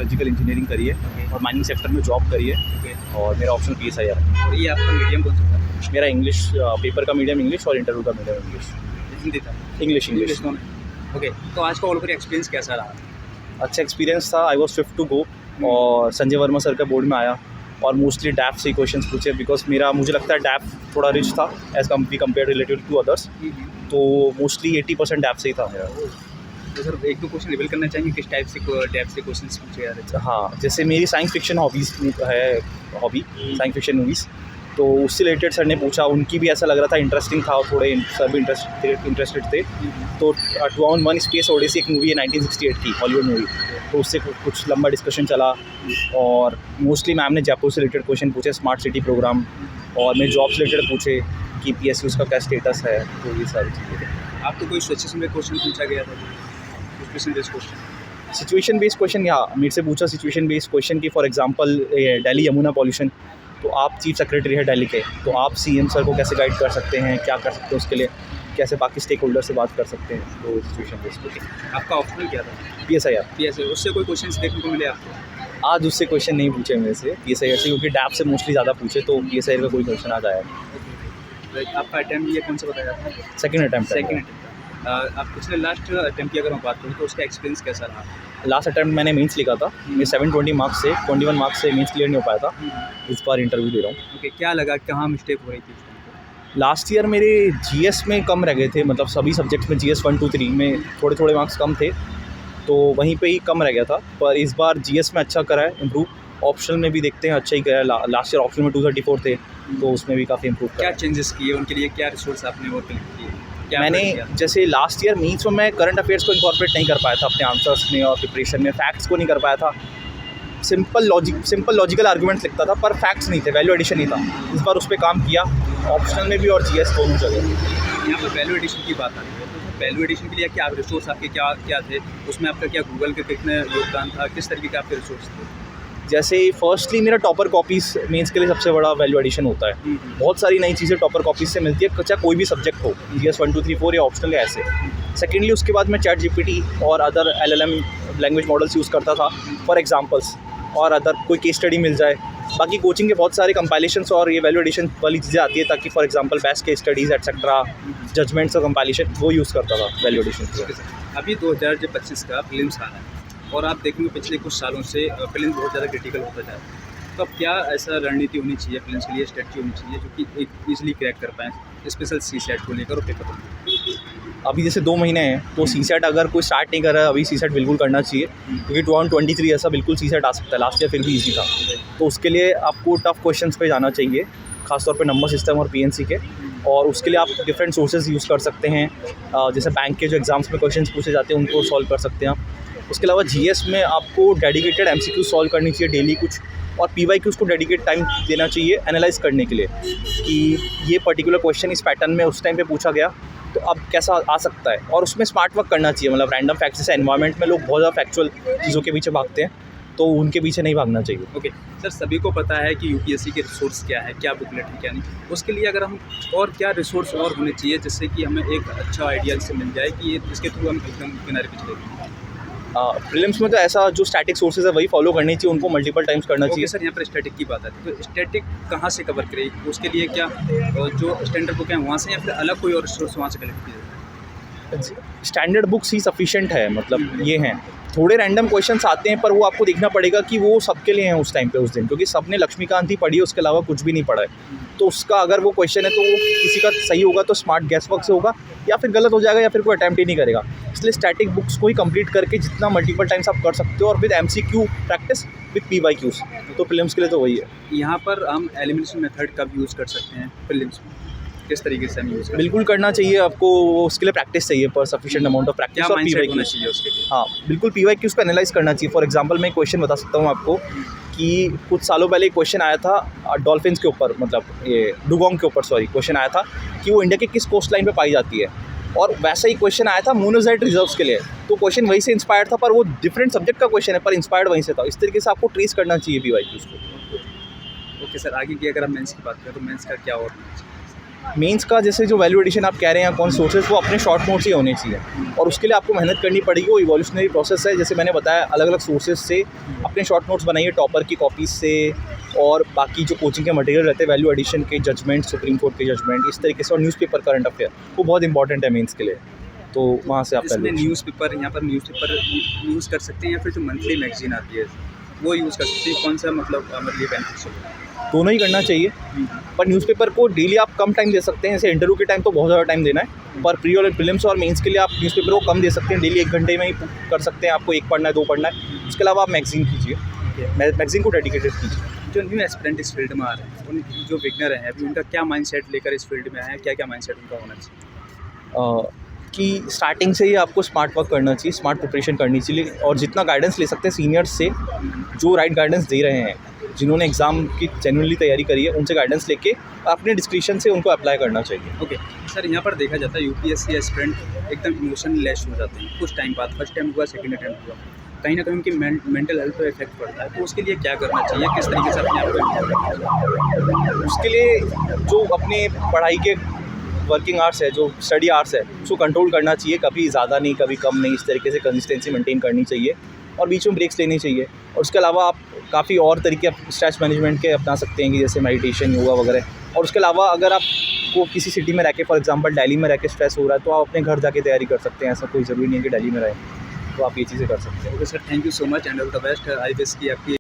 Electrical engineering करी है और माइनिंग सेक्टर में जॉब करी है और मेरा ऑप्शन PSI है। और ये आपका मीडियम कौन सा था? मेरा इंग्लिश पेपर का मीडियम इंग्लिश और इंटरव्यू का मीडियम इंग्लिश। हिंदी था? इंग्लिश दोनों। ओके, तो आज का ऑल ओवर एक्सपीरियंस कैसा रहा? अच्छा एक्सपीरियंस था। I was 5th to go और संजय वर्मा सर का बोर्ड में आया और मोस्टली डैप से क्वेश्चंस पूछे बिकॉज मुझे लगता है डैप थोड़ा रिच था as compare related to others, तो मोस्टली 80% डैप से ही था मेरा। तो सर एक दो क्वेश्चन रिवील करना चाहेंगे किस टाइप से डैप से क्वेश्चंस पूछे जा रहे थे? हाँ, जैसे मेरी science fiction hobby science fiction movies, तो उससे रिलेटेड सर ने पूछा। उनकी भी ऐसा लग रहा था इंटरेस्टिंग था और थोड़े सर भी इंटरेस्टेड थे। तो 2001 स्पेस ओडिसी एक मूवी है 1968 की हॉलीवुड मूवी, तो उससे कुछ लंबा डिस्कशन चला और मोस्टली मैम ने जयपुर से रिलेटेड क्वेश्चन पूछे, स्मार्ट सिटी प्रोग्राम, और मेरे जॉब से रिलेटेड पूछे कि PSU का क्या स्टेटस है, तो ये सारी चीज़ें। आपको कोई सिचुएशन में क्वेश्चन पूछा गया था? सिचुएशन बेस्ड क्वेश्चन या मेरे से पूछा सिचुएशन बेस्ड क्वेश्चन की for example Delhi Yamuna pollution, तो आप चीफ सेक्रेटरी है दिल्ली के, तो आप CM सर को कैसे गाइड कर सकते हैं, क्या कर सकते हैं उसके लिए, कैसे बाकी स्टेक होल्डर से बात कर सकते हैं, तो सिचुएशन बेस्ड। ओके, आपका ऑप्शनल क्या था? PSI। उससे कोई क्वेश्चन देखने को मिले आपको? आज उससे क्वेश्चन नहीं पूछे मेरे से PSI से, क्योंकि डैप से मोस्टली ज़्यादा पूछे, तो PSI का कोई क्वेश्चन आज आया। आपका अटैम्प्ट ये कौन सा बताया आपने? Second attempt. आप पिछले लास्ट अटैम्प्ट की अगर मैं बात करूँ तो उसका एक्सपीरियंस कैसा रहा? लास्ट अटैम्प्ट मैंने मेंस लिखा था, मैं 720 मार्क्स से 21 मार्क्स से मेंस क्लियर नहीं हो पाया था। इस बार इंटरव्यू दे रहा हूँ। ओके, क्या लगा, कहाँ मिस्टेक हो रही थी? लास्ट ईयर मेरे GS में कम रह गए थे, मतलब सभी सब्जेक्ट्स में GS 1 2 3 में थोड़े मार्क्स कम थे, तो वहीं पे ही कम रह गया था। पर इस बार GS में अच्छा करा है इम्प्रूव। ऑप्शनल में भी देखते हैं अच्छा ही करा है। लास्ट ईयर ऑप्शनल में 234 थे, तो उसमें भी काफ़ी इम्प्रूव क्या चेंजेस किए उनके लिए? क्या रिसोर्स आपने और कलेक्ट किए? मैंने जैसे लास्ट ईयर मीन्स में मैं करंट अफेयर्स को इंकॉर्पोरेट नहीं कर पाया था अपने आंसर्स में और प्रिपरेशन में, फैक्ट्स को नहीं कर पाया था। सिंपल लॉजिकल आर्गूमेंट्स लिखता था पर फैक्ट्स नहीं थे, वैल्यू एडिशन नहीं था। इस बार उस पर काम किया, ऑप्शनल में भी और GS दोनों जगह। यहाँ पर वैल्यू एडिशन की बात आती है, तो वैल्यू एडिशन के लिए क्या रिसोर्स आपके क्या थे? उसमें आपका क्या गूगल के कितने योगदान था? किस तरीके के आपके रिसोर्स थे? जैसे फर्स्टली मेरा टॉपर कॉपीज़ मेंस के लिए सबसे बड़ा वैल्यू एडिशन होता है। बहुत सारी नई चीज़ें टॉपर कॉपीज़ से मिलती है, चाहे कोई भी सब्जेक्ट हो, GS 1 2 3 4 या ऑप्शनल ऐसे। सेकेंडली उसके बाद मैं ChatGPT और other LLM language models use करता था फॉर एग्जांपल्स, और अदर कोई केस स्टडी मिल जाए। बाकी कोचिंग के बहुत सारे कंपाइलेशंस और ये वैल्यू एडिशन वाली चीज़ें आती है, ताकि for example best case studies etcetera, judgments और कंपाइलेशन वो यूज़ करता था वैल्यू एडिशन के लिए। अभी 2025 का फिल्म्स आ रहा है और आप देखेंगे पिछले कुछ सालों से फिल्म बहुत ज़्यादा क्रिटिकल होता जा रहा है, तो अब क्या ऐसा रणनीति होनी चाहिए फिल्म्स के लिए, स्ट्रेटजी होनी चाहिए जो कि एक ईजिली क्रैक कर पाएँ, स्पेशल CSAT को लेकर और पेपर को? अभी जैसे 2 महीने हैं, तो CSAT अगर कोई स्टार्ट नहीं कर रहा है अभी, CSAT बिल्कुल करना चाहिए, क्योंकि 2023 ऐसा बिल्कुल CSAT आ सकता है। लास्ट ईयर फिर भी ईजी था, तो उसके लिए आपको टफ क्वेश्चंस पे जाना चाहिए, खासतौर पे नंबर सिस्टम और PNC के, और उसके लिए आप डिफरेंट सोर्सेज यूज़ कर सकते हैं। जैसे बैंक के जो एग्जाम्स में क्वेश्चंस पूछे जाते हैं उनको सॉल्व कर सकते हैं आप। उसके अलावा GS में आपको डेडिकेटेड MCQ सॉल्व करनी चाहिए डेली कुछ, और PYQs को डेडिकेट टाइम देना चाहिए एनालाइज करने के लिए कि ये पर्टिकुलर क्वेश्चन इस पैटर्न में उस टाइम पे पूछा गया, तो अब कैसा आ सकता है, और उसमें स्मार्ट वर्क करना चाहिए। मतलब रैंडम फैक्ट्स, जैसे एनवायरनमेंट में लोग बहुत ज़्यादा फैक्चुअल चीज़ों के पीछे भागते हैं, तो उनके पीछे नहीं भागना चाहिए। ओके सर, सभी को पता है कि UPSC के रिसोर्स क्या है, क्या बुकलेट है, क्या नहीं, उसके लिए अगर हम और क्या रिसोर्स और होने चाहिए जिससे कि हमें एक अच्छा आइडिया से मिल जाए कि ये इसके थ्रू हम एकदम किनारे पे चले? प्रीलिम्स में तो ऐसा जो स्टैटिक सोर्सेज है वही फॉलो करनी चाहिए, उनको मल्टीपल टाइम्स करना चाहिए। सर, यहाँ पर स्टैटिक की बात आती है, तो स्टैटिक कहाँ से कवर करेगी? उसके लिए क्या जो स्टैंडर्ड बुक है वहाँ से, या फिर अलग कोई और रिसोर्स वहाँ से कलेक्ट किया? स्टैंडर्ड बुक्स ही सफिशिएंट है, मतलब ये हैं। थोड़े रैंडम क्वेश्चंस आते हैं, पर वो आपको देखना पड़ेगा कि वो सबके लिए हैं उस टाइम पे, उस दिन, क्योंकि सबने लक्ष्मीकांत ही पढ़ी है, उसके अलावा कुछ भी नहीं पढ़ा है। तो उसका अगर वो क्वेश्चन है तो वो किसी का सही होगा तो स्मार्ट गैस वर्क से होगा, या फिर गलत हो जाएगा, या फिर कोई अटैम्प्ट ही नहीं करेगा। इसलिए स्टैटिक बुक्स को ही कंप्लीट करके जितना मल्टीपल टाइम्स आप कर सकते हो, और with MCQ practice with PYQs, तो फिल्म्स के लिए तो वही है। यहाँ पर हम एलिमिनेशन मेथड कब यूज़ कर सकते हैं फिल्म्स में? किस तरीके से हम यूज़ करें? बिल्कुल करना चाहिए आपको, उसके लिए प्रैक्टिस चाहिए, पर सफिशिएंट अमाउंट ऑफ प्रैक्टिस और PYQ होना PYQs चाहिए उसके लिए? हाँ बिल्कुल, PYQs को एनालाइज करना चाहिए। फॉर एग्जांपल मैं क्वेश्चन बता सकता हूँ आपको कि कुछ सालों पहले एक क्वेश्चन आया था डॉल्फिन्स के ऊपर, मतलब ये डुगोंग के ऊपर, क्वेश्चन आया था कि वो इंडिया के किस कोस्ट लाइन पे पाई जाती है, और वैसा ही क्वेश्चन आया था मोनोजाइट रिजर्व्स के लिए। तो क्वेश्चन वहीं से इंस्पायर्ड था, पर वो डिफरेंट सब्जेक्ट का क्वेश्चन है, पर इंस्पायर्ड वहीं से था। इस तरीके से आपको ट्रेस करना चाहिए PYQs को। ओके सर, आगे की अगर हम मेंस की बात करें तो मेंस का क्या और? मेंस का जैसे जो वैल्यू एडिशन आप कह रहे हैं कौन सोर्सेज, वो अपने शॉर्ट नोट्स ही होने चाहिए और उसके लिए आपको मेहनत करनी पड़ेगी। वो इवोल्यूशनरी प्रोसेस है, जैसे मैंने बताया अलग अलग सोर्सेज से अपने शॉर्ट नोट्स बनाइए, टॉपर की कॉपीज से और बाकी जो कोचिंग के मटेरियल रहते हैं, वैल्यू एडिशन के जजमेंट, सुप्रीम कोर्ट के जजमेंट, इस तरीके से, और न्यूज़पेपर करंट अफेयर, वो बहुत इंपॉर्टेंट है मेंस के लिए। तो वहाँ से आप इसमें न्यूज़पेपर, यहाँ पर न्यूज़पेपर यूज़ कर सकते हैं या फिर जो मंथली मैगजीन आती है वो यूज़ कर सकते हैं, कौन सा मतलब हमारे लिए बेनिफिशियल है? दोनों ही करना चाहिए, पर न्यूज़पेपर को डेली आप कम टाइम दे सकते हैं। जैसे इंटरव्यू के टाइम तो बहुत ज़्यादा टाइम देना है, पर प्री और प्रीलिम्स और मेंस के लिए आप न्यूज़पेपर को कम दे सकते हैं। डेली 1 घंटे में ही कर सकते हैं, आपको 1 पढ़ना है 2 पढ़ना है। उसके अलावा आप मैगजीन कीजिए, मैगजीन को डेडिकेटेड कीजिए। जो न्यू एस्पिरेंट इस फील्ड में आ रहे हैं, उन जो बिगनर हैं अभी, उनका क्या माइंडसेट लेकर इस फील्ड में आए हैं, क्या क्या माइंडसेट उनका होना चाहिए? कि स्टार्टिंग से ही आपको स्मार्ट वर्क करना चाहिए, स्मार्ट प्रिपरेशन करनी चाहिए और जितना गाइडेंस ले सकते हैं सीनियर्स से, जो राइट गाइडेंस दे रहे हैं, जिन्होंने एग्ज़ाम की जेन्युइनली तैयारी करी है, उनसे गाइडेंस लेके अपने डिस्क्रिप्शन से उनको अप्लाई करना चाहिए। ओके सर, यहाँ पर देखा जाता है यूपीएससी एस्पिरेंट एकदम इमोशनलेस हो जाते हैं कुछ टाइम बाद, फर्स्ट टाइम हुआ, सेकंड अटैम्प्ट हुआ, कहीं ना कहीं उनकी मेंटल हेल्थ पर इफेक्ट पड़ता है। तो उसके लिए क्या करना चाहिए, किस तरीके से अपने आप को improve करना चाहिए? उसके लिए जो अपने पढ़ाई के वर्किंग आवर्स है, जो स्टडी आवर्स है, उसको कंट्रोल करना चाहिए, कभी ज़्यादा नहीं कभी कम नहीं, इस तरीके से कंसिस्टेंसी मेंटेन करनी चाहिए और बीच में ब्रेक्स लेनी चाहिए। और उसके अलावा आप काफ़ी और तरीके स्ट्रेस मैनेजमेंट के अपना सकते हैं, कि जैसे मेडिटेशन, योगा वगैरह। और उसके अलावा अगर आपको किसी सिटी में रह के, फॉर एग्जांपल दिल्ली में रह के स्ट्रेस हो रहा है, तो आप अपने घर जाके तैयारी कर सकते हैं। ऐसा कोई ज़रूरी नहीं है कि दिल्ली में रहें, तो आप ये चीज़ें कर सकते हैं। Okay sir, thank you so much and all the best. I wish की आपकी